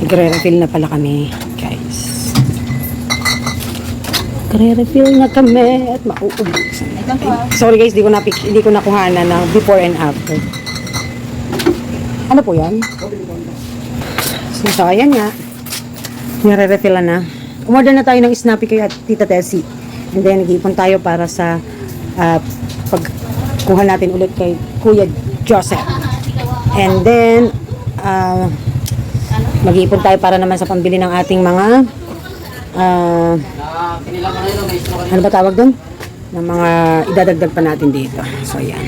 Nagre-refill na pala kami, guys. Nagre-refill na kami at mauubusan. Sorry guys, hindi ko nakuhanan ng before and after. Ano po yan? So ayan nga. Nire-refill na. Umorder na tayo ng Snappy kay Tita Tessie. And then, nag-iipon tayo para sa pagkuha natin ulit kay Kuya Joseph. And then, mag-iipon tayo para naman sa pambili ng ating mga ano ba tawag doon? Ng mga idadagdag pa natin dito. So, ayan.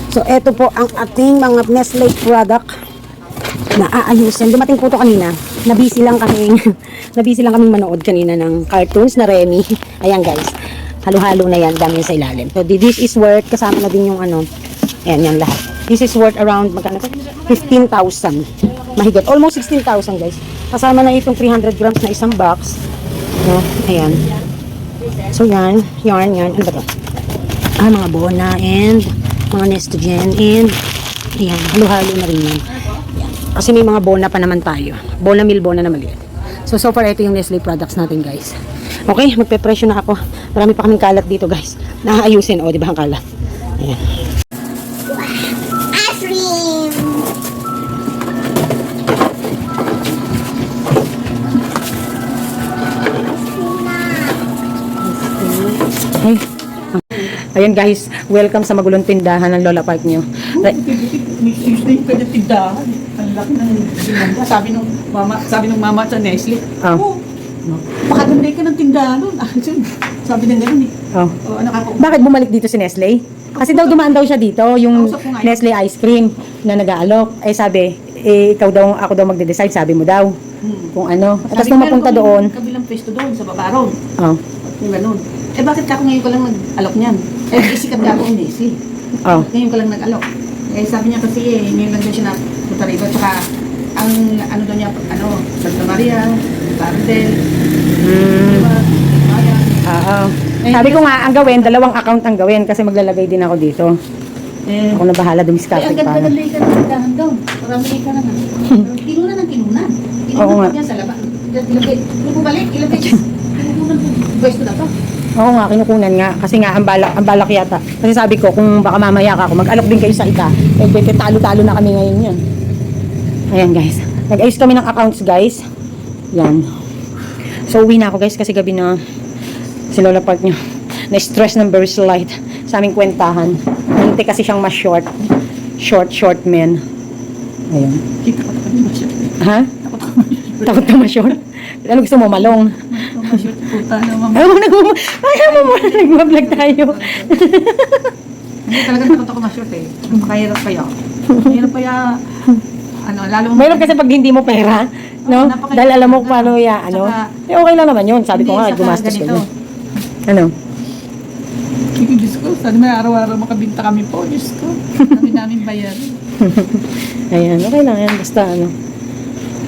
So, eto po ang ating mga Nestle product na aayusin. Dumating po ito kanina. Nabisi lang kaming manood kanina ng cartoons na Remy. Ayan guys. Halo-halo na yan. Dami sa ilalim. So, this is worth, kasama na din yung ano. Ayan, yan lahat. This is worth around, magkano? 15,000. Mahigit. Almost 16,000 guys. Kasama na itong 300 grams na isang box. No? Ayan. So, yan. Yan. Ano ba ito? Mga Bona and mga Nestogen and ayan. Halo-halo na rin yan. Kasi may mga Bona pa naman tayo. Bona meal, Bona na maliit. So far, ito yung Nestle products natin, guys. Okay, magpe-presyo na ako. Marami pa kaming kalat dito, guys. Naaayusin. O, di ba ang kalat? Ayan. Ice cream! Ay. Ayan, guys. Welcome sa magulong tindahan ng Lola Park nyo. May 16 ka na tindahan. Ang laki ng tindahan. Sabi nung mama sa Nestle, Oh. Pakaganday ka ng tindahan nun. Sabi ng gano'n eh. Oh. Ano ka po? Bakit bumalik dito si Nestle? Kasi daw dumaan daw siya dito, yung Kausap ko nga yun. Nestle ice cream na nag-aalok. Eh sabi, ako daw magde-decide, sabi mo daw. Kung ano. Tapos nung mapunta doon, Kabilang pwesto doon sa Babaron. oh, Yung gano'n. Eh bakit ako ngayon ko lang nag-alok niyan? Eh isikat ka ako Nestle. oh. Ngayon ko lang nag-alok. Eh sabi niya kasi ngayon lang doon siya napunta rito. Tsaka ang ano doon niya, Santa Maria, Cardel, diba? Maya. Oo. Sabi ko nga, ang gawin, dalawang account ang gawin kasi maglalagay din ako dito. Eh, Ako na bahala dumiskarte ang para. ganda-ganda ka ng tindahan doon. Marami ka na nga. Tinunan ng tinunan. Oo nga. Tinunan pa yan sa labas. Ilagay. Kung bumalik, ilagay dyan. Tinunan po. Pwesto na to. Oo nga, kinukunan nga. Kasi nga, ang balak yata. Kasi sabi ko, kung baka mamaya ka, kung mag-alok din kayo sa ita, eh, talo-talo na kami ngayon yun. Ayan guys. Nag-ayos kami ng accounts guys. Yan. So, uwi na ako guys kasi gabi na si Lola Park nyo. Na-stress ng very slight sa aming kwentahan. Hindi kasi siyang mas short. Short men. Ayun. Kita ko na ma-short. Ha? Takot ka mas short? Ano gusto mo? Malong? Ma-short. Puta na mama. Nag-vlog tayo. Hindi talaga takot ako ma-short eh. Mahirap kaya. Mahirap kaya. Ano, lalo mo. Mayroon kasi pag hindi mo pera, no? Napaka- Dahil alam mo kung paano ano. Eh, okay lang naman yun. Sabi ko nga, gumastos ko yun. Ano? Diyos ko, sana may araw-araw makabinta kami po. Diyos ko, kami namin bayarin. Ayan, okay lang yan. Basta ano.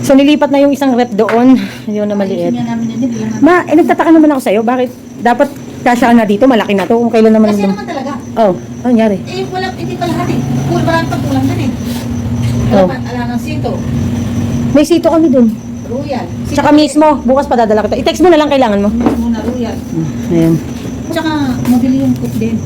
So, nilipat na yung isang rep doon. Yun na maliit. Ayusin nga namin yan, hindi lang namin. Nagtataka naman ako sa'yo. Bakit? Dapat kasya ka na dito. Malaki na to. Kung kailan naman. Kasi naman talaga. Oh, ano nangyari? Eh, wala, hindi pa lahat eh. Marami pang kulang din eh. Oh. Ala ng sito. May sito kami dun. Royal. Tsaka mismo, bukas padadala kita. I-text mo na lang kailangan mo. Muna royal. Ayan. Tsaka mabili yung cook din.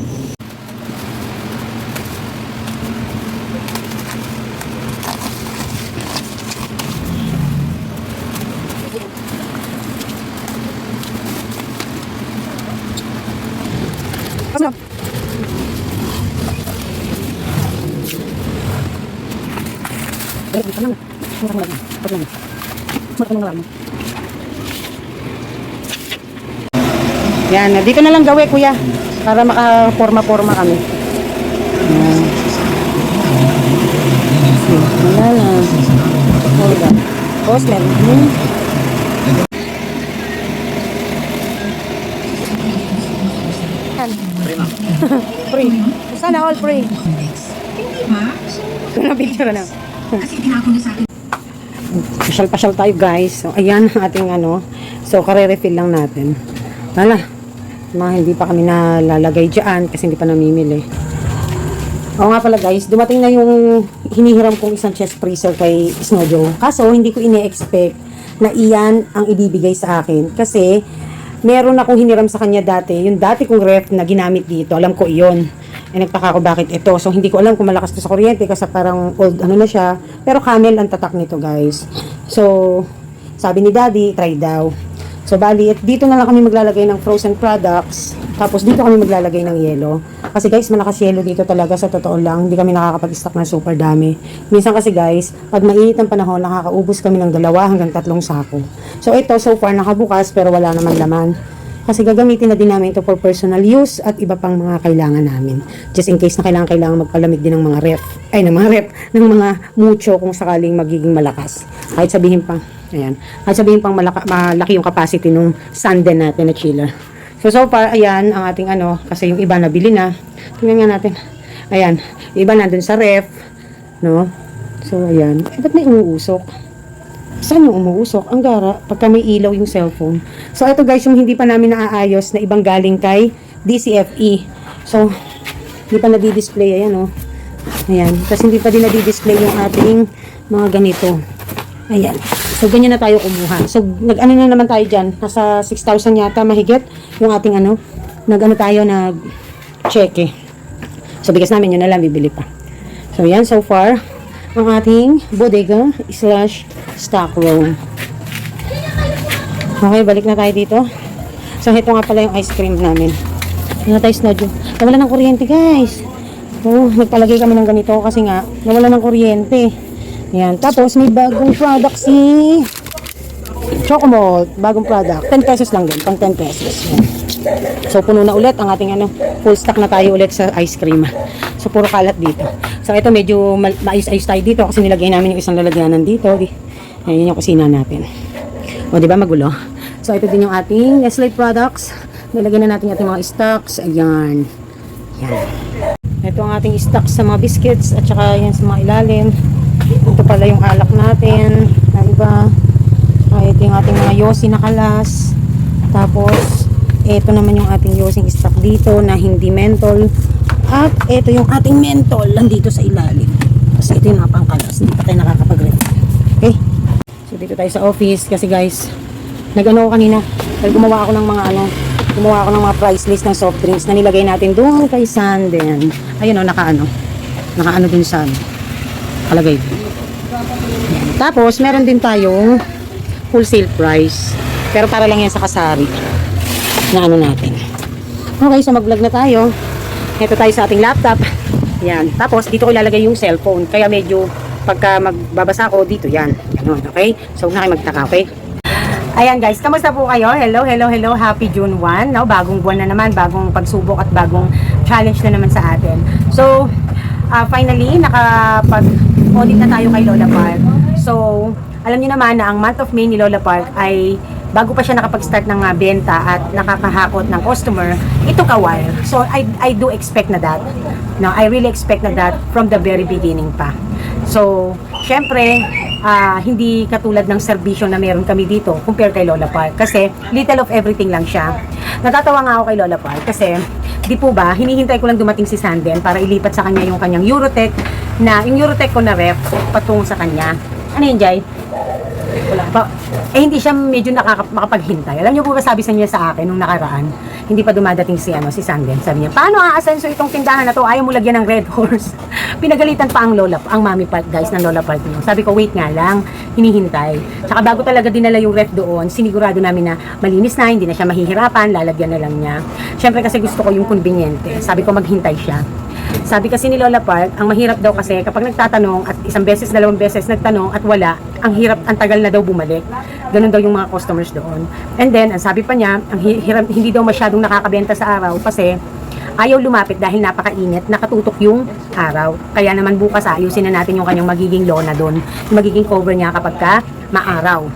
Yan, dito na lang gawi kuya para makaporma-porma kami. Yan. Wala na. Hold on. Pause lang. Free. Sana all free. Hindi picture na. Pasyal-pasyal tayo guys. So, ayan ang ating ano. So, kare-refill lang natin. Wala. Hindi pa kami nalalagay dyan kasi hindi pa namimili. Oo nga pala guys, dumating na yung hinihiram kong isang chest freezer kay Snowjo. Kaso, hindi ko ini-expect na iyan ang ibibigay sa akin. Kasi, meron akong hiniram sa kanya dati. Yung dati kong ref na ginamit dito, alam ko iyon. Eh, nagtaka ko bakit ito. So, hindi ko alam kung malakas to sa kuryente kasi parang old ano na siya. Pero camel ang tatak nito guys. So, sabi ni Daddy, try daw. So, bali, dito na lang kami maglalagay ng frozen products. Tapos, dito kami maglalagay ng yelo. Kasi guys, malakas yelo dito talaga. Sa totoo lang, hindi kami nakakapag-stock ng super dami. Minsan kasi guys, pag mainit ang panahon, nakakaubos kami ng 2 hanggang 3 sako. So, ito, so far, nakabukas, pero wala naman laman. Kasi gagamitin na din namin ito for personal use at iba pang mga kailangan namin. Just in case na kailangan magpalamig din ng mga ref. Ay, ng mga ref, ng mga mucho kung sakaling magiging malakas. Kahit sabihin pa, ayan. Kahit sabihin pang malaki yung capacity nung Sanden natin na chiller. So far, ayan, ang ating ano, kasi yung iba nabili na. Tingnan nga natin. Ayan, yung iba nandun sa ref. No? So, ayan. Eh, ba't may umuusok? Saan yung umuusok? Ang gara, pagka may ilaw yung cellphone. So, ito guys, yung hindi pa namin naaayos na ibang galing kay DCFE. So, hindi pa nadi-display. Ayan, oh. Ayan. Kasi hindi pa din nadi-display yung ating mga ganito. Ayan. So, ganyan na tayo kumuha. So, nag-ano na naman tayo dyan. Nasa 6,000 yata mahigit yung ating ano. Nag-ano tayo, nag-check. So, bigas namin yun na lang, bibili pa. So, yan, so far, ang ating bodega / stock room. Okay, balik na tayo dito. So, ito nga pala yung ice cream namin. Ano tayo, Snowjo? Nawala ng kuryente, guys. Oh, nagpalagay kami ng ganito kasi nga, nawala ng kuryente. Yan. Tapos, may bagong product si Chocomalt. Bagong product. 10 pesos lang din. Pang 10 pesos. Yan. So, puno na ulit ang ating ano, full stock na tayo ulit sa ice cream. So, puro kalat dito. So, ito medyo maayos-ayos tayo dito kasi nilagay namin yung isang lalagyanan dito. Yan yung kusina natin. O, di ba magulo? So, ito din yung ating Nestle products. Nilagay na natin yung ating mga stocks. Ayan. Yan. Ito ang ating stocks sa mga biscuits at saka yan sa mga ilalim. Ito pala yung alak natin na iba. Ito yung ating mga yosi na kalas. Tapos, ito naman yung ating yosing stock dito na hindi mentol. At ito yung ating mentol nandito sa ilalim. Kasi ito yung mga pangkalas. Hindi pa tayo nakakapag-ref. Okay? So, dito tayo sa office. Kasi guys, nag-ano ko kanina. Dahil gumawa ako ng mga price list ng soft drinks na nilagay natin doon kay Sanden. Ayun o, nakaano dun sa kalagay. Yan. Tapos, meron din tayong wholesale price. Pero para lang yan sa kasari na ano natin. Okay, so mag-vlog na tayo. Ito tayo sa ating laptop. Yan. Tapos, dito ko ilalagay yung cellphone. Kaya medyo, pagka magbabasa ako, dito yan. Ganun, okay? So, huwag na kayo magtaka, okay? Ayan guys, kamusta po kayo? Hello, hello, hello. Happy June 1. No? Bagong buwan na naman, bagong pagsubok at bagong challenge na naman sa atin. So, finally, nakapag-audit na tayo kay Lola Park. So, alam niyo naman na ang month of May ni Lola Park ay bago pa siya nakapag-start ng benta at nakakahakot ng customer, ito ka-while. So, I do expect na that. No, I really expect na that from the very beginning pa. So, syempre, hindi katulad ng serbisyo na meron kami dito compare kay Lola Park. Kasi, little of everything lang siya. Natatawa nga ako kay Lola Park kasi, di po ba, hinihintay ko lang dumating si Sanden para ilipat sa kanya yung kanyang Eurotech yung Eurotech ko na ref patungo sa kanya. Ano yun, Jai? Wala pa. Hindi siya medyo makapaghintay. Alam niyo po ba sabi sa niya sa akin nung nakaraan, hindi pa dumadating si Sanden. Sabi niya, paano aasenso itong tindahan na to? Ayaw mo lagyan ng Red Horse. Pinagalitan pa ang Mami Park guys ng Lola Park. Sabi ko, wait nga lang, hinihintay. Tsaka bago talaga dinala yung ref doon, sinigurado namin na malinis na, hindi na siya mahihirapan, lalagyan na lang niya. Syempre kasi gusto ko yung conveniente. Sabi ko, maghintay siya. Sabi kasi ni Lola Park, ang mahirap daw kasi kapag nagtatanong at isang beses, dalawang beses nagtanong at wala, ang hirap, ang tagal na daw bumalik. Ganun daw yung mga customers doon. And then, ang sabi pa niya, ang hindi daw masyadong nakakabenta sa araw kasi ayaw lumapit dahil napakainit, nakatutok yung araw. Kaya naman bukas ayusin na natin yung kanyang magiging lona doon, yung magiging cover niya kapag ka maaraw.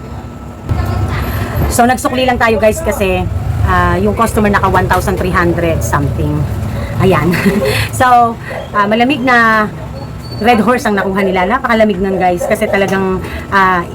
So, nagsukli lang tayo guys kasi yung customer naka 1,300 something. Ayan. So, malamig na Red Horse ang nakuha nila. Napakalamig nun guys. Kasi talagang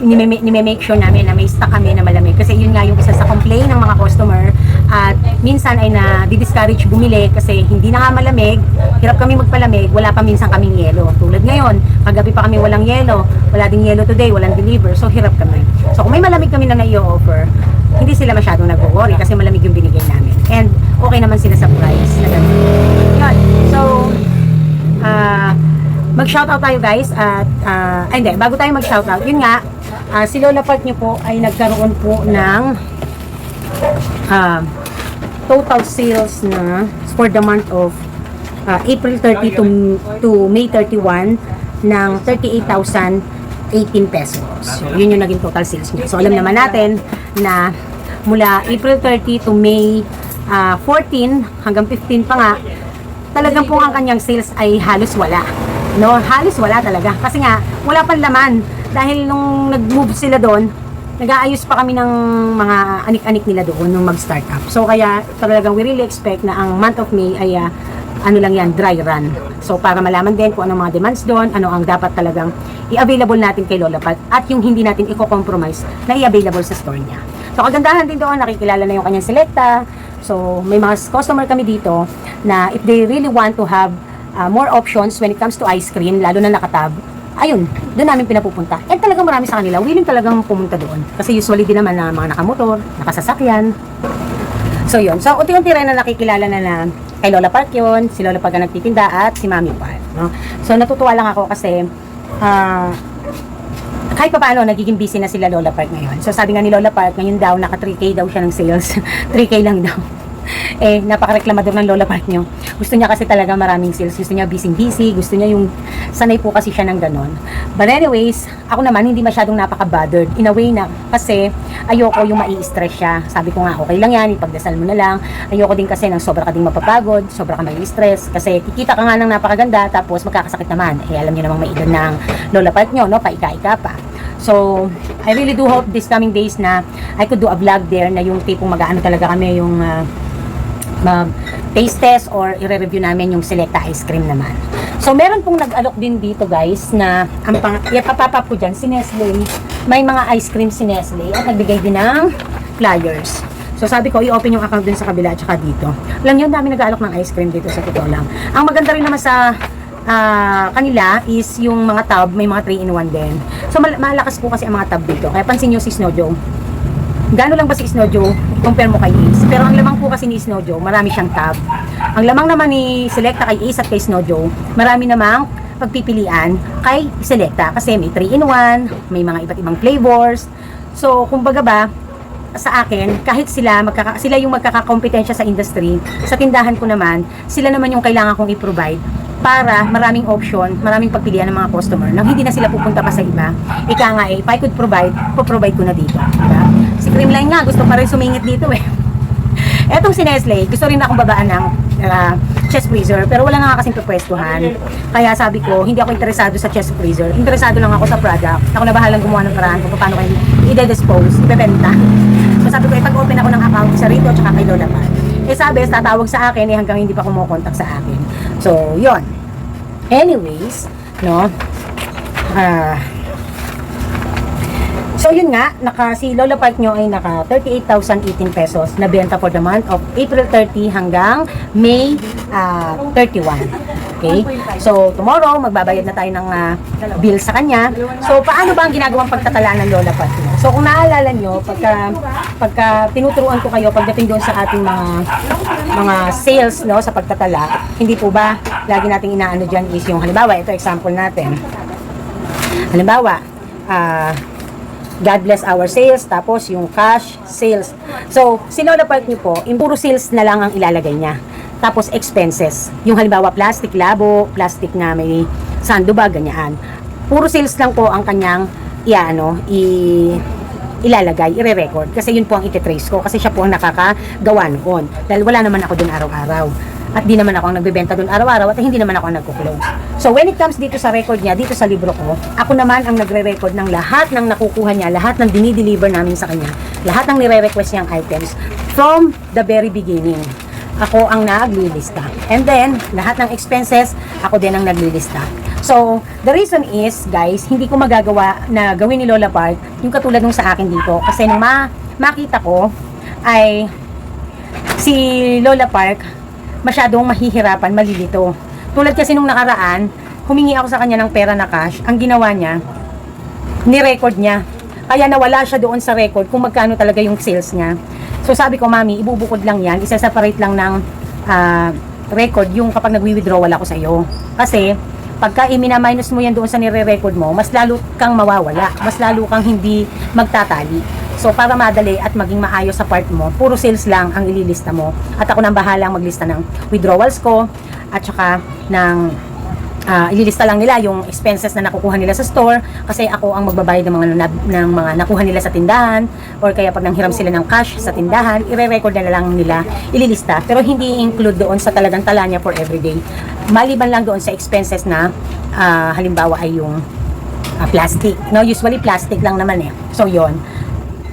nime-make sure namin na may stock kami na malamig. Kasi yun nga yung isa sa complaint ng mga customer At minsan ay na-discourage bumili kasi hindi na nga malamig, hirap kami magpalamig, wala pa minsan kaming yelo. Tulad ngayon, kagabi pa kami walang yelo, wala ding yelo today, walang deliver, so hirap kami. So kung may malamig kami na i-offer, hindi sila masyadong nag-worry kasi malamig yung binigay namin. And okay naman sila sa price na ganun. Yun. So, mag-shoutout tayo guys at hindi, bago tayo mag-shoutout, yun nga, si Lola Park nyo po ay nagkaroon po ng total sales na for the month of April 30 to May 31 ng 38,018 pesos. So, yun yung naging total sales niya. So, alam naman natin na mula April 30 to May 14 hanggang 15 pa nga, talagang po ang kanyang sales ay halos wala. No, halos wala talaga. Kasi nga, wala pang laman. Dahil nung nag-move sila doon, nag-aayos pa kami ng mga anik-anik nila doon nung mag-start up. So, kaya talagang we really expect na ang month of May ay ano lang yan, dry run. So, para malaman din kung anong mga demands doon, ano ang dapat talagang i-available natin kay Lola Pat at yung hindi natin i-compromise na i-available sa store niya. So, kagandahan din doon, nakikilala na yung kanyang selecta. So, may mga customer kami dito na if they really want to have more options when it comes to ice cream, lalo na nakatab, ayun, doon namin pinapupunta. And talagang marami sa kanila, willing talagang pumunta doon. Kasi usually din naman na mga nakamotor, nakasasakyan. So yun, so unti-unti rin na nakikilala na kay Lola Park yun, si Lola Park ang nagtitinda at si Mami Park. No? So natutuwa lang ako kasi kahit pa paano, nagiging busy na sila Lola Park ngayon. So sabi nga ni Lola Park, ngayon daw, naka 3K daw siya ng sales. 3K lang daw. Eh, napaka-reklamador ng Lola Park nyo. Gusto niya kasi talaga maraming sales. Gusto niya busy-busy. Gusto niya yung sanay po kasi siya ng ganon. But anyways, ako naman hindi masyadong napaka-bothered. In a way na, kasi ayoko yung mai-stress siya. Sabi ko nga, okay lang yan, ipagdasal mo na lang. Ayoko din kasi ng sobra ka ding mapapagod, sobra ka mai-stress. Kasi kikita ka nga ng napakaganda, tapos magkakasakit naman. Eh, alam niyo namang may edad ng Lola Park nyo, no? Paika-ika pa. So, I really do hope this coming days na I could do a vlog there na yung tipong mag-ano talaga kami yung taste test or i-review namin yung Selecta ice cream naman. So, meron pong nag-alok din dito guys na ang papapap ko dyan, si Nestle. May mga ice cream si Nestle at nagbigay din ng flyers. So, sabi ko, i-open yung account dun sa kabila at saka dito. Alam nyo, dami nag-alok ng ice cream dito sa totoo lang. Ang maganda rin naman sa kanila is yung mga tub, may mga 3-in-1 din. So, malakas po kasi ang mga tub dito. Kaya pansin nyo si Snow Joe. Gano'n lang ba si Snow Joe? Compare mo kay Ace. Pero ang lamang po kasi ni Snow Joe, marami siyang tab. Ang lamang naman ni Selecta kay Ace at kay Snow Joe, marami namang pagpipilian kay Selecta. Kasi may 3-in-1, may mga iba't ibang flavors. So, kumbaga ba, sa akin, kahit sila yung magkakakompetensya sa industry, sa tindahan ko naman, sila naman yung kailangan kong i-provide para maraming option, maraming pagpilian ng mga customer nang hindi na sila pupunta pa sa iba. Ika nga if I could provide, po-provide ko na dito. Diba? Si Creamline nga, gusto pa rin sumingit dito eh. Etong si Nestle, gusto rin akong babaan ng chest freezer, pero wala nga kasing pupwestuhan. Kaya sabi ko, hindi ako interesado sa chest freezer. Interesado lang ako sa product. Ako na bahalang gumawa ng paraan kung paano kayo i-dispose, ibebenta. So sabi ko, ipag-open ako ng account sa Rito at kay Lola Park. Eh sabi, tatawag sa akin hanggang hindi pa kumukontak sa akin. So, yon. Anyways, no? So, yun nga, si Lola Park nyo ay naka 38,018 pesos na benta for the month of April 30 hanggang May 31. Okay? So, tomorrow, magbabayad na tayo ng bill sa kanya. So, paano ba ang ginagawang pagtatala ng Lola Park nyo? So, kung naalala nyo, pagka tinuturuan ko kayo pagdating doon sa ating mga sales, no, sa pagtatala, hindi po ba lagi nating inaano dyan is yung, halimbawa, ito example natin. Halimbawa, God bless our sales, tapos yung cash sales. So, si Lola Park nyo po, puro sales na lang ang ilalagay niya. Tapos expenses. Yung halimbawa plastic labo, plastic na may sanduba, ganyan. Puro sales lang po ang kanyang ilalagay, i-record. Kasi yun po ang ititrace ko. Kasi siya po ang nakakagawa noon. Dahil wala naman ako dun araw-araw. At di naman ako ang nagbebenta dun araw-araw at hindi naman ako ang nagko-close. So when it comes dito sa record niya, dito sa libro ko, ako naman ang nagre-record ng lahat ng nakukuha niya, lahat ng dinideliver namin sa kanya, lahat ng nire-request niyang items from the very beginning. Ako ang naglilista. And then, lahat ng expenses, ako din ang naglilista. So, the reason is, guys, hindi ko magagawa na gawin ni Lola Park yung katulad nung sa akin dito. Kasi nung makita ko, ay si Lola Park masyadong mahihirapan, malilito. Tulad kasi nung nakaraan, humingi ako sa kanya ng pera na cash. Ang ginawa niya, ni-record niya. Kaya nawala siya doon sa record kung magkano talaga yung sales niya. So sabi ko, mami, ibubukod lang yan. Isa-separate lang ng record yung kapag nagwi-withdrawal ako sa iyo. Kasi, pagka i-minus mo yan doon sa nire-record mo, mas lalo kang mawawala. Mas lalo kang hindi magtatali. So, para madali at maging maayos sa part mo, puro sales lang ang ililista mo. At ako nang bahalang maglista ng withdrawals ko at saka ng ililista lang nila yung expenses na nakukuha nila sa store kasi ako ang magbabayad ng mga nakuha nila sa tindahan or kaya pag nanghiram sila ng cash sa tindahan, ire-record na lang nila, ililista. Pero hindi include doon sa talagang tala niya for everyday. Maliban lang doon sa expenses na halimbawa ay yung plastic. No, usually plastic lang naman eh. So, yon.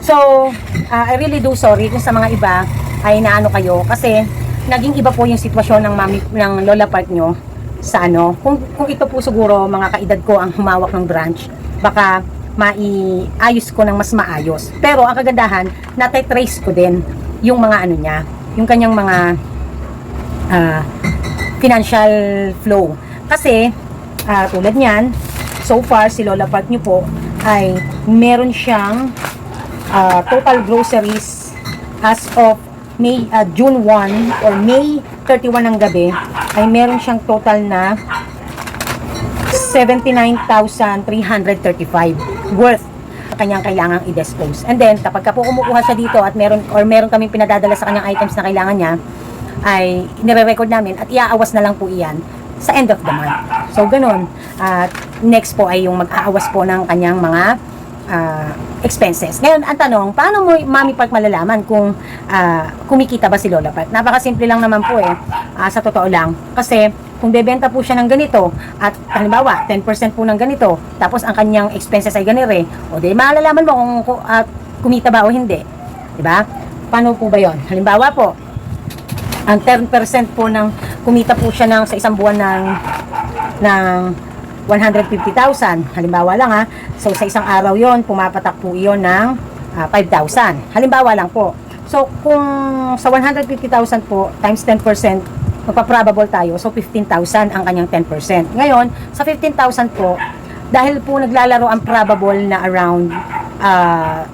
So, I really do sorry kung sa mga iba ay naano kayo kasi naging iba po yung sitwasyon ng Lola Park nyo sa ano. Kung ito po siguro mga kaedad ko ang humawak ng branch, baka maiayos ko ng mas maayos. Pero ang kagandahan, nate-trace ko din yung mga ano niya, yung kanyang mga financial flow. Kasi, tulad niyan, so far si Lola Park nyo po ay meron siyang total groceries as of June 1 or May 31 ng gabi ay meron siyang total na 79,335 worth kanyang kailangang i-dispose. And then, kapag po kumukuha siya dito at meron kaming pinadadala sa kanyang items na kailangan niya, ay nire-record namin at iaawas na lang po iyan sa end of the month. So, ganun. Next po ay yung mag-aawas po ng kanyang mga expenses. Ngayon, ang tanong, paano mo, Mami Park, malalaman kung kumikita ba si Lola Park? Napakasimple lang naman po eh, sa totoo lang. Kasi, kung bebenta po siya ng ganito, at halimbawa, 10% po ng ganito, tapos ang kanyang expenses ay ganire, o di, malalaman mo kung kumita ba o hindi. Diba? Paano po ba yon? Halimbawa po, ang 10% po ng kumita po siya sa isang buwan ng 150,000. Halimbawa lang ha. So, sa isang araw yon pumapatak po iyon ng 5,000. Halimbawa lang po. So, kung sa 150,000 po, times 10%, magpa-probable tayo. So, 15,000 ang kanyang 10%. Ngayon, sa 15,000 po, dahil po naglalaro ang probable na around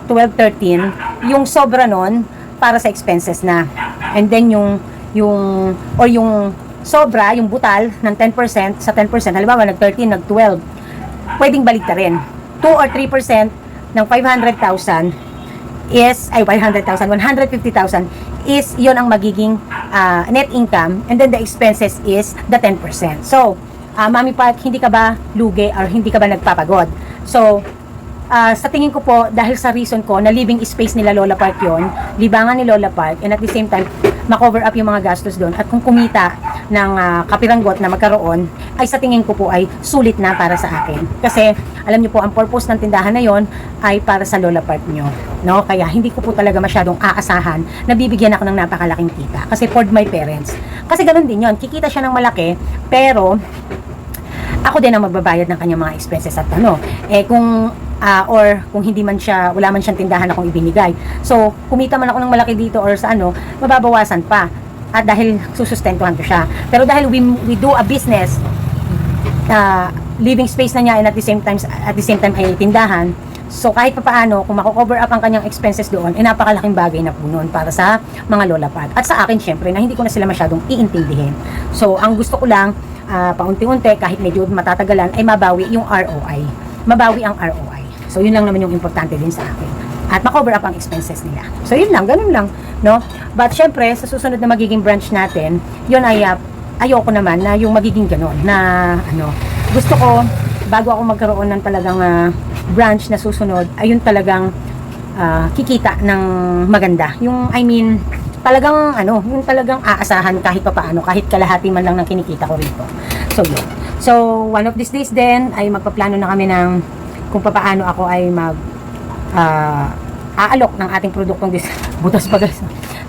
12, 13, yung sobra nun, para sa expenses na. And then, yung sobra, yung butal ng 10%, sa 10%, halimbawa nag-13, nag-12, pwedeng balik rin. 2 or 3% ng 500,000 is, 150,000 is, yon ang magiging net income, and then the expenses is the 10%. So, Mami Park, hindi ka ba lugi or hindi ka ba nagpapagod? So, sa tingin ko po, dahil sa reason ko na living space nila Lola Park yon, libangan ni Lola Park, and at the same time, ma-cover up yung mga gastos doon, at kung kumita ng kapiranggot na magkaroon, ay sa tingin ko po ay sulit na para sa akin. Kasi, alam niyo po, ang purpose ng tindahan na yon ay para sa Lola Park nyo. No? Kaya, hindi ko po talaga masyadong aasahan na bibigyan ako ng napakalaking kita. Kasi for my parents. Kasi ganun din yon, kikita siya ng malaki, pero ako din ang magbabayad ng kanyang mga expenses at kung or kung hindi man siya, wala man siyang tindahan akong ibinigay. So, kumita man ako ng malaki dito or sa mababawasan pa. At dahil susustentuhan ko siya. Pero dahil we do a business, living space na niya, and at the same time ay tindahan, so kahit pa paano, kung mako-cover up ang kanyang expenses doon, napakalaking bagay na po noon para sa mga Lola Park. At sa akin, syempre, na hindi ko na sila masyadong iintindihin. So, ang gusto ko lang, paunti-unti, kahit medyo matatagalan, ay mabawi yung ROI. Mabawi ang ROI. So, yun lang naman yung importante din sa akin. At ma-cover up ang expenses nila. So, yun lang, ganun lang, no? But, syempre, sa susunod na magiging branch natin, yun ay, ayoko naman na yung magiging ganun, na, gusto ko, bago ako magkaroon ng talagang branch na susunod, ay yun talagang kikita ng maganda. Yung, talagang, yung talagang aasahan kahit pa paano, kahit kalahati man lang ng kinikita ko rito. So, yun. So, one of these days din, ay magpaplano na kami ng kung paano ako ay aalok ng ating produktong butas bagas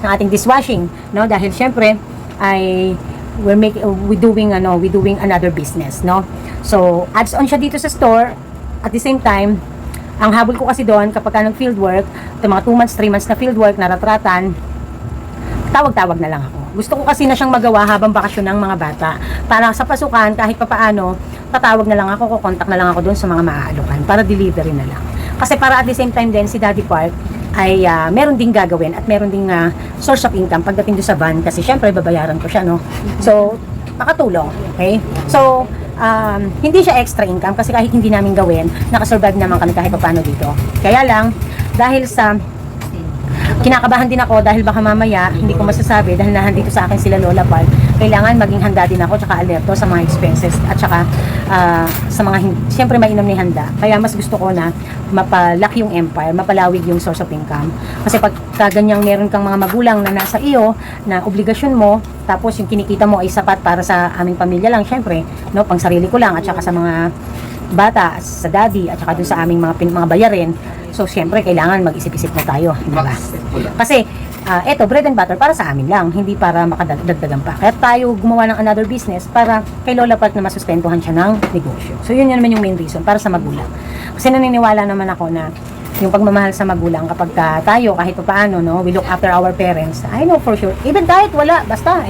ng ating dishwashing, no? Dahil syempre ay we doing another business, no? So, adds on siya dito sa store. At the same time, ang habol ko kasi doon kapag nag field work, ito mga 2 months, 3 months na field work, naratratan, tawag-tawag na lang ako. Gusto ko kasi na siyang magawa habang bakasyon ng mga bata. Para sa pasukan, kahit papaano, tatawag na lang ako, kukontak na lang ako doon sa mga maaalukan para delivery na lang. Kasi para at the same time din, si Daddy Park ay meron ding gagawin at meron ding source of income pagdating doon sa van kasi syempre babayaran ko siya, no? So, makatulong, okay? So, hindi siya extra income kasi kahit hindi namin gawin, nakasurvive naman kami kahit paano dito. Kaya lang, dahil sa kinakabahan din ako dahil baka mamaya hindi ko masasabi dahil nandito sa akin sila Lola Park, kailangan maging handa din ako tsaka alerto sa mga expenses at tsaka sa mga siyempre mainam ni handa. Kaya mas gusto ko na mapalaki yung empire, mapalawig yung source of income. Kasi pag ganyang meron kang mga magulang na nasa iyo na obligasyon mo, tapos yung kinikita mo ay sapat para sa aming pamilya lang, siyempre, no, pang sarili ko lang at tsaka sa mga bata, sa daddy at saka dun sa aming mga bayarin. So, syempre, kailangan mag-isip-isip na tayo. Diba? Kasi, eto, bread and butter para sa amin lang, hindi para makadagdagan pa. Kaya tayo gumawa ng another business para kay Lola Park na masustentuhan siya ng negosyo. So, yun naman yung main reason, para sa magulang. Kasi naniniwala naman ako na yung pagmamahal sa magulang kapag tayo, kahit pa paano, no, we look after our parents, I know for sure, even kahit wala, basta,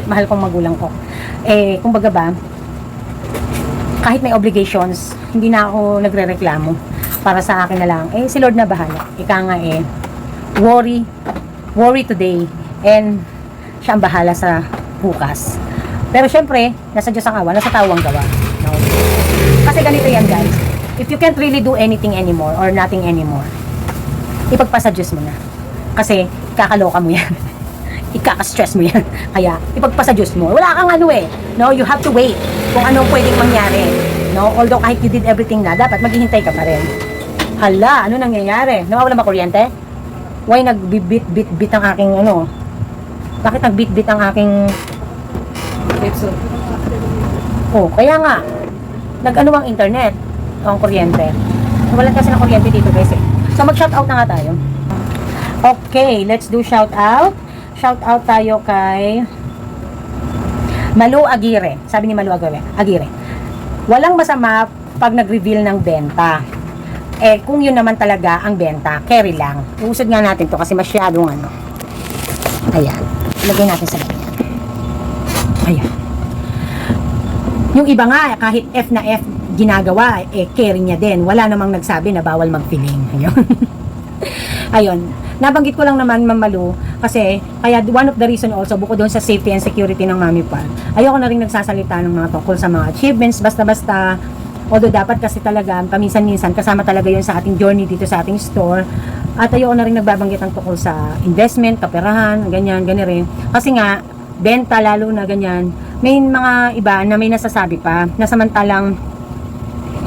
mahal kong magulang ko. Kumbaga ba, kahit may obligations, hindi na ako nagre-reklamo. Para sa akin na lang, si Lord na bahala. Ika nga worry today, and siya ang bahala sa bukas. Pero syempre, nasa Diyos ang awa, nasa tao ang gawa. No? Kasi ganito yan, guys. If you can't really do anything anymore, or nothing anymore, ipagpasa Diyos mo na. Kasi, kakaloka mo yan. Ikaka-stress mo yan. Kaya, ipagpasa Diyos mo. Wala kang no? You have to wait kung anong pwedeng mangyari. No? Although kahit you did everything na, dapat maghihintay ka pa rin. Hala, ano nangyayari? Nawawala ba kuryente? Why nagbibit-bit ang aking Bakit nagbit-bit ang aking kaya nga nag-ano ang internet ang kuryente. Wala kasi ng kuryente dito, guys. So mag-shout out na nga tayo. Okay, let's do shout out. Shout out tayo kay Malu Aguirre. Sabi ni Malu Aguirre. Walang masama pag nag-reveal ng benta. Kung yun naman talaga ang benta, carry lang. Usod nga natin to kasi masyadong Ayan. Lagay natin sa ganyan. Ayan. Yung iba nga, kahit F na F ginagawa, carry niya din. Wala namang nagsabi na bawal mag-filling. Ayun. Ayun. Nabanggit ko lang naman, Ma'am Malu, kasi kaya one of the reason also, bukod doon sa safety and security ng Mami Park, ayoko na rin nagsasalita ng mga tungkol sa mga achievements, basta-basta. Although dapat kasi talaga, paminsan-minsan, kasama talaga yun sa ating journey dito sa ating store. At ayoko na rin nagbabanggit ang tungkol sa investment, kaperahan, ganyan rin. Kasi nga, benta lalo na ganyan, may mga iba na may nasasabi pa, na samantalang,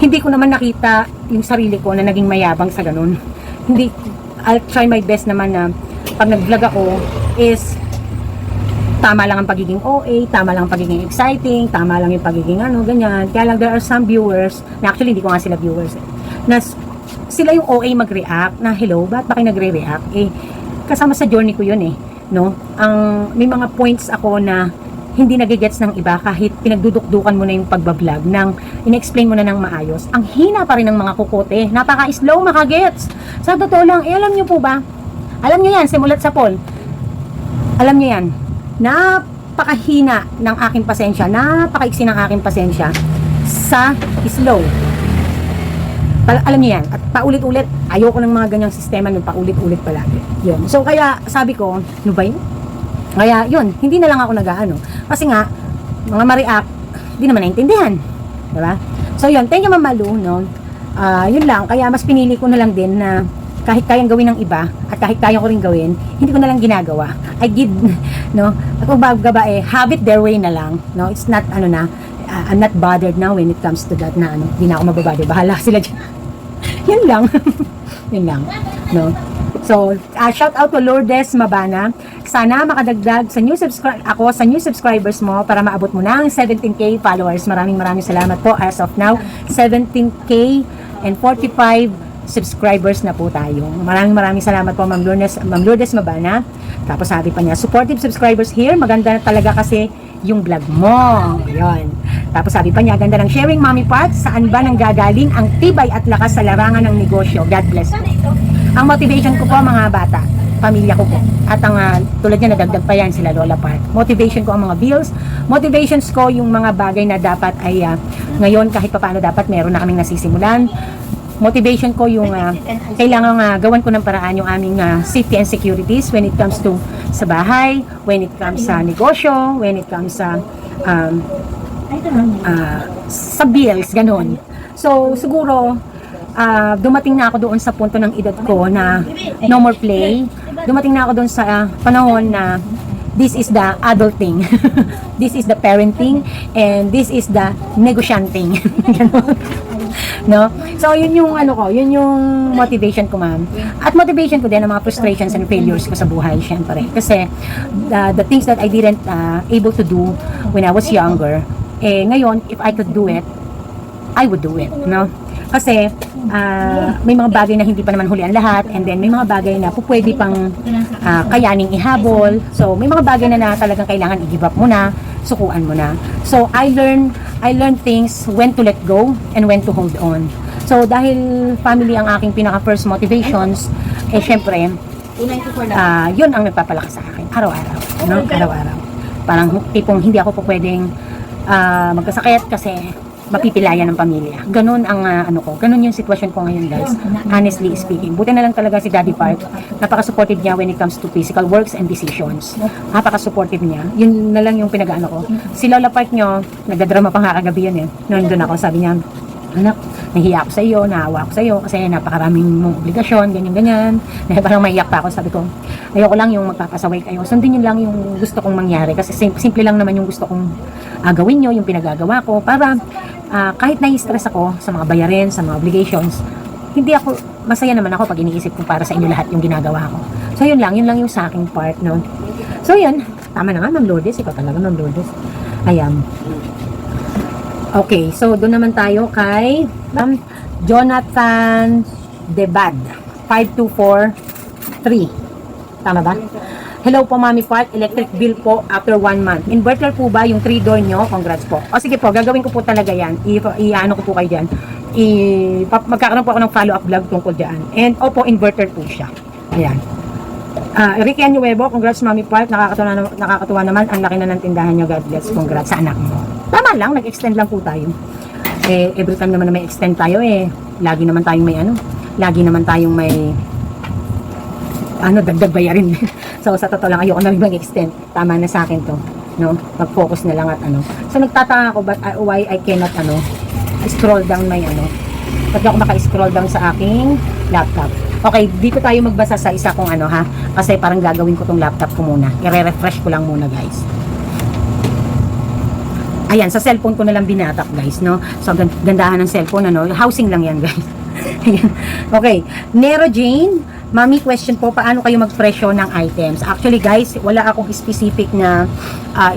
hindi ko naman nakita yung sarili ko na naging mayabang sa ganun. Hindi, I'll try my best naman na pag nag-vlog ako is tama lang ang pagiging OA, tama lang ang pagiging exciting, tama lang yung pagiging ganyan. Kaya lang there are some viewers, na actually hindi ko nga sila viewers, na sila yung OA mag-react, na hello, ba't ba kayo nagre-react? Kasama sa journey ko yun no? May mga points ako na hindi nagigets ng iba kahit pinagdudukdukan mo na yung pagbablog nang in-explain mo na ng maayos. Ang hina pa rin ng mga kukote, napaka-slow makagets. Sa totoo lang, alam nyo po ba? Alam nyo yan, simulat sa poll. Alam nyo yan, napakahina ng aking pasensya, napakaiksi ng aking pasensya sa slow. Alam niyo yan, at paulit-ulit, ayoko ng mga ganyang sistema ng paulit-ulit palagi. Yun. So kaya sabi ko, ano ba yun? Kaya yun, hindi na lang ako kasi nga, mga ma-react, hindi naman naintindihan. Diba? So yun, thank you Ma'am Malu, no? Yun lang, kaya mas pinili ko na lang din na kahit kayang gawin ng iba at kahit kaya ko rin gawin, hindi ko na lang ginagawa. I did, no? At kung baga have it their way na lang, no? It's not, I'm not bothered now when it comes to that na, hindi na ako mababother. Bahala sila dyan. Yun lang. Yun lang, no? So, shout out to Lourdes Mabana. Sana makadagdag sa new subscribers mo para maabot mo na ang 17K followers. Maraming salamat po. As of now, 17K and 45 subscribers na po tayo. Maraming salamat po Ma'am Lourdes Mabana. Tapos sabi pa niya, supportive subscribers here. Maganda na talaga kasi yung vlog mo. Yun. Tapos sabi pa niya, ganda ng sharing Mami Park. Saan ba nang gagaling ang tibay at lakas sa larangan ng negosyo? God bless po. Ang motivation ko po mga bata, pamilya ko po. At ang tulad niya, nadagdag pa yan sila Lola Park. Motivation ko ang mga bills. Motivations ko yung mga bagay na dapat ay ngayon kahit pa paano dapat meron na kaming nasisimulan. Motivation ko yung kailangan gawan ko ng paraan yung aming safety and securities when it comes to sa bahay, when it comes sa negosyo, when it comes sa bills, ganun. So, siguro, dumating na ako doon sa punto ng edad ko na no more play. Dumating na ako doon sa panahon na this is the adulting. This is the parenting and this is the negotianting. No? So, yun yung yun yung motivation ko, ma'am. At motivation ko din ang mga frustrations and failures ko sa buhay, syempre. Kasi the things that I didn't able to do when I was younger, ngayon, if I could do it, I would do it, no? Kasi may mga bagay na hindi pa naman huli ang lahat, and then may mga bagay na pwede pang kayaning ihabol. So may mga bagay na talagang kailangan i-give up mo na, sukuan mo na. So I learned things when to let go and when to hold on. So dahil family ang aking pinaka first motivations, syempre yun ang nagpapalakas sa akin araw-araw, no? Araw-araw. Parang tipong hindi ako po pwedeng magkasakit kasi mapipilayan ng pamilya. Ganun ang ganun yung sitwasyon ko ngayon, guys. Honestly speaking. Buti na lang talaga si Daddy Park. Napaka-supportive niya when it comes to physical works and decisions. Napaka-supportive niya. Yun na lang yung pinag-ano ko. Si Lola Park nyo, nagdadrama pa nga kagabi yun Noon doon ako, sabi niya, anak, nahiya ako sa iyo, naawa ako sa iyo kasi napakaraming mong obligasyon, ganyan-ganyan. Parang maiyak pa ako, sabi ko, ayoko lang yung magpapasaway kayo. Sundin yun lang yung gusto kong mangyari kasi simple lang naman yung gusto kong gawin nyo, yung pinagagawa ko para kahit nai-stress ako sa mga bayarin, sa mga obligations, hindi ako, masaya naman ako pag iniisip ko para sa inyo lahat yung ginagawa ko. So yun lang yung sa aking part, no? So yun, tama na nga, Ma'am Lourdes, ikaw talaga, Ma'am Lourdes. Ayan. Okay, so doon naman tayo kay Jonathan Debad, 5243. Tama ba? Hello po, Mami Park. Electric bill po after 1 month. Inverter po ba yung 3-door nyo? Congrats po. O sige po, gagawin ko po talaga yan. I-ano ko po kayo dyan. Magkakaroon po ako ng follow-up vlog tungkol dyan. And opo, inverter po siya. Ayan. Ricky Anuevo, congrats Mami Park. Nakakatuwa naman. Ang laki na ng tindahan nyo. God bless. Congrats sa anak mo. Tama lang, nag-extend lang po tayo. Every time naman na may extend tayo, lagi naman tayong may dagdag bayarin. So sa totoo lang, ayoko na rin mag-extend. Tama na sa akin to, no? Mag-focus na lang at So nagtataka ako why I cannot scroll down my Pag ako maka-scroll down sa aking laptop. Okay, dito tayo magbasa sa isa kong kasi parang gagawin ko tong laptop ko muna. I-refresh ko lang muna, guys. Ayan, sa cellphone ko na lang binatak, guys, no? So gandahan ng cellphone, housing lang yan, guys. Okay, Nero Jane, Mami, question po, paano kayo magpresyo ng items? Actually, guys, wala akong specific na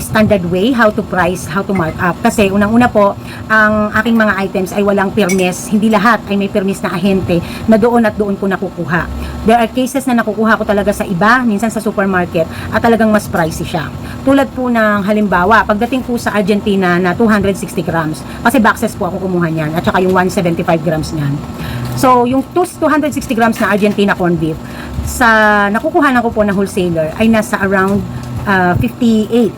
standard way how to price, how to mark up. Kasi unang-una po, ang aking mga items ay walang permis. Hindi lahat ay may permis na ahente na doon at doon ko nakukuha. There are cases na nakukuha ko talaga sa iba, minsan sa supermarket, at talagang mas pricey siya. Tulad po ng halimbawa, pagdating po sa Argentina na 260 grams, kasi boxes po ako kumuha niyan, at saka yung 175 grams niyan. So, yung 260 grams na Argentina corned beef, sa nakukuhanan ko po na wholesaler ay nasa around 58.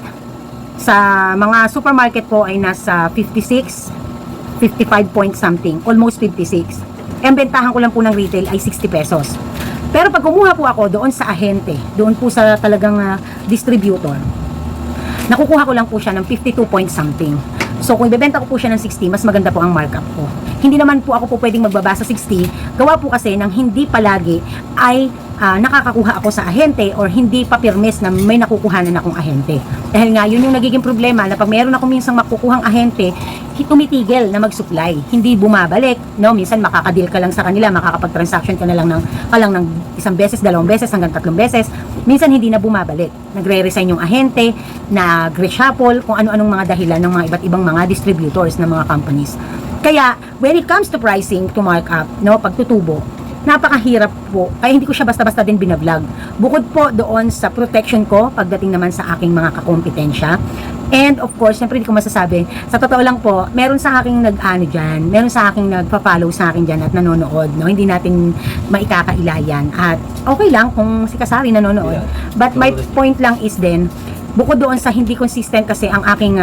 Sa mga supermarket po ay nasa 56, 55 point something, almost 56. Ang bentahan ko lang po ng retail ay 60 pesos. Pero pag kumuha po ako doon sa ahente, doon po sa talagang distributor, nakukuha ko lang po siya ng 52 point something. So kung ibebenta ko po siya ng 60, mas maganda po ang markup ko. Hindi naman po ako po pwedeng magbaba sa 60, gawa po kasi ng hindi palagi ay nakakakuha ako sa ahente or hindi pa permis na may nakukuhanan akong ahente. Dahil nga, yun yung nagiging problema na pag mayroon ako minsang makukuhang ahente, tumitigil na mag-supply. Hindi bumabalik, no? Minsan makakadil ka lang sa kanila, makakapag-transaction ka na lang ng isang beses, 2 beses, hanggang 3 beses. Minsan hindi na bumabalik. Nagre-resign yung ahente, nag-reshuffle, kung ano-anong mga dahilan ng mga iba't ibang mga distributors ng mga companies. Kaya, when it comes to pricing, to mark up, no, pagtutubo, napakahirap po. Kaya hindi ko siya basta-basta din binablog. Bukod po doon sa protection ko, pagdating naman sa aking mga kakompetensya. And of course, syempre hindi ko masasabi. Sa totoo lang po, meron sa aking nag-ano dyan, meron sa aking nagpa-follow sa akin dyan at nanonood. No? Hindi natin maikakaila yan. At okay lang kung si Kasari nanonood. But my point lang is din, bukod doon sa hindi consistent kasi ang aking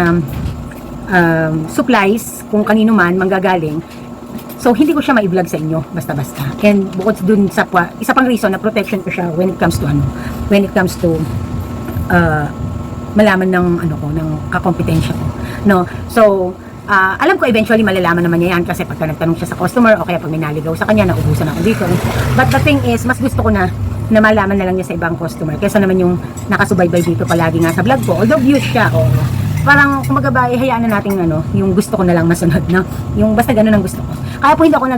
supplies, kung kanino man manggagaling, so hindi ko siya ma-vlog sa inyo basta-basta. And bukod dun sa isa pang reason na protection ko siya when it comes to malaman ng ng kakompetensya ko, no. So alam ko eventually malalaman naman niya yan kasi pagka nagtanong siya sa customer o kaya pag may naligaw sa kanya, naubusan ako dito. But the thing is, mas gusto ko na malaman na lang niya sa ibang customer kaysa naman yung nakasubaybay dito palagi nga sa vlog ko. Although views siya, parang kumaga ba, hayaan na natin yung gusto ko na lang masunod, no? Yung basta ganun ang gusto ko. Kaya po hindi ako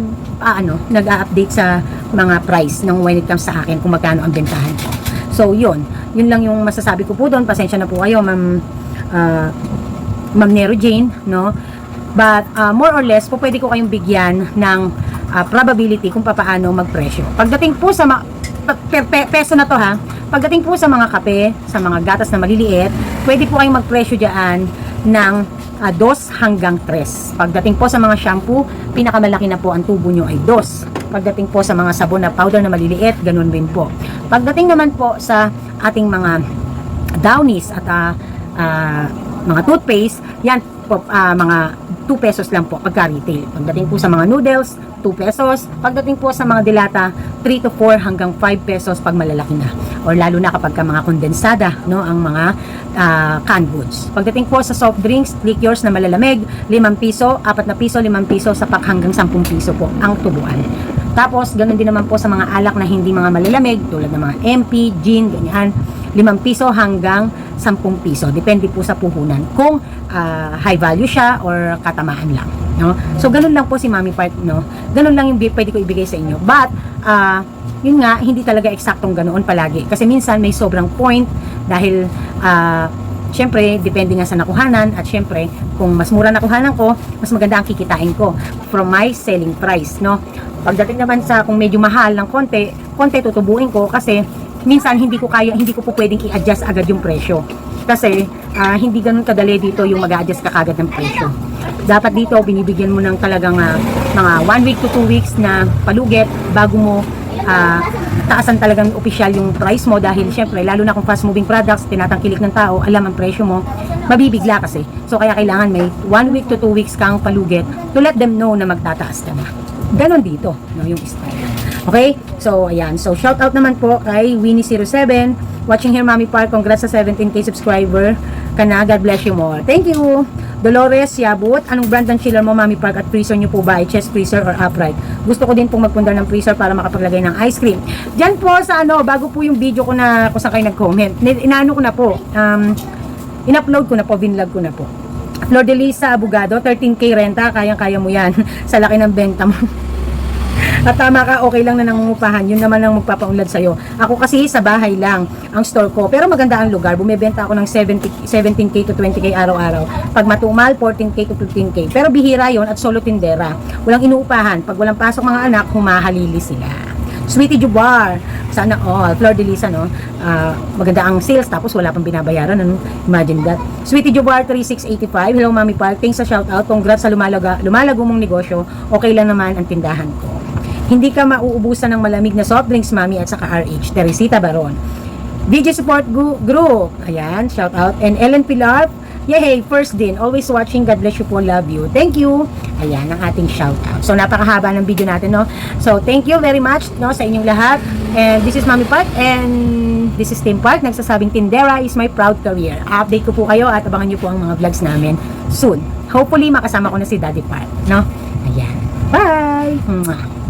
nag-update sa mga price ng when it comes sa akin kung magkano ang bentahan ko. So yun lang yung masasabi ko po doon. Pasensya na po kayo, Ma'am Nero Jane, no? But more or less po pwede ko kayong bigyan ng probability kung paano magpresyo. Pagdating po sa peso na to ha, pagdating po sa mga kape, sa mga gatas na maliliit, pwede po kayong magpresyo diyan ng 2 hanggang 3. Pagdating po sa mga shampoo, pinakamalaki na po ang tubo nyo ay 2. Pagdating po sa mga sabon na powder na maliliit, ganun din po. Pagdating naman po sa ating mga downies at mga toothpaste, yan po, mga 2 pesos lang po pagka retail. Pagdating po sa mga noodles, 2 pesos. Pagdating po sa mga dilata, 3 to 4 hanggang 5 pesos pag malalaki na. Or lalo na kapag ka mga kondensada, no, ang mga canned goods. Pagdating po sa soft drinks, liqueurs na malalamig, 5 piso, 4 na piso, 5 piso, sa pack hanggang 10 piso po ang tubuan. Tapos, ganun din naman po sa mga alak na hindi mga malalamig, tulad ng mga MP, gin, ganyan, 5 piso hanggang 10 piso. Depende po sa puhunan. Kung high value siya or katamaan lang. No? So, ganun lang po si Mami Part, no? Ganun lang yung pwede ko ibigay sa inyo. But, yun nga, hindi talaga eksaktong ganoon palagi. Kasi minsan may sobrang point dahil, syempre, depende nga sa nakuhanan at syempre, kung mas mura nakuhanan ko, mas maganda ang kikitain ko from my selling price, no? Pagdating naman sa kung medyo mahal ng konti tutubuin ko kasi minsan hindi ko po pwedeng i-adjust agad yung presyo. Kasi hindi ganun kadali dito yung mag-a-adjust ka kagad ng presyo. Dapat dito binibigyan mo ng talagang mga 1 week to 2 weeks na palugit bago mo taasan talagang opisyal yung price mo dahil syempre lalo na kung fast moving products, tinatangkilik ng tao, alam ang presyo mo, mabibigla kasi. So kaya kailangan may 1 week to 2 weeks kang palugit to let them know na magtataas ka na. Ganon dito, no, yung style. Okay? So, ayan. So, shout out naman po kay Winnie07. Watching here, Mami Park. Congrats sa 17K subscriber ka na. God bless you more. Thank you. Dolores Yabut. Anong brand ng chiller mo, Mami Park? At freezer nyo po ba? Chest freezer or upright? Gusto ko din pong magpundar ng freezer para makapaglagay ng ice cream. Diyan po sa bago po yung video ko na kung saan kayo nag-comment. Inaano ko na po. In-upload ko na po. Binlog ko na po. Flor de Lisa Abogado, 13K renta, kayang-kaya mo yan sa laki ng benta mo. At tama ka, okay lang na nangungupahan, yun naman ang magpapaunlad sa'yo. Ako kasi sa bahay lang ang store ko, pero maganda ang lugar, bumibenta ako ng 17K to 20K araw-araw. Pag matumal, 14K to 15K. Pero bihira yon at solo tindera. Walang inuupahan, pag walang pasok mga anak, humahalili sila. Sweetie Jubar, sana all. Flor de Lisa, no? Maganda ang sales, tapos wala pang binabayaran. Ano? Imagine that. Sweetie Jubar 3685, hello Mami Park, thanks sa shoutout. Congrats sa lumalago mong negosyo. Okay lang naman ang tindahan ko. Hindi ka mauubusan ng malamig na soft drinks, Mami, at saka RH. Teresita Baron. DJ Support Group, ayan, shoutout. And Ellen Pilar, yay, first din, always watching, God bless you po, love you. Thank you. Ayan, ang ating shoutout. So, napakahaba ng video natin, no? So, thank you very much, no, sa inyong lahat. And this is Mami Park, and this is Tim Park, nagsasabing Tindera is my proud career. Update ko po kayo at abangan nyo po ang mga vlogs namin soon. Hopefully, makasama ko na si Daddy Park, no? Ayan. Bye! Mwah.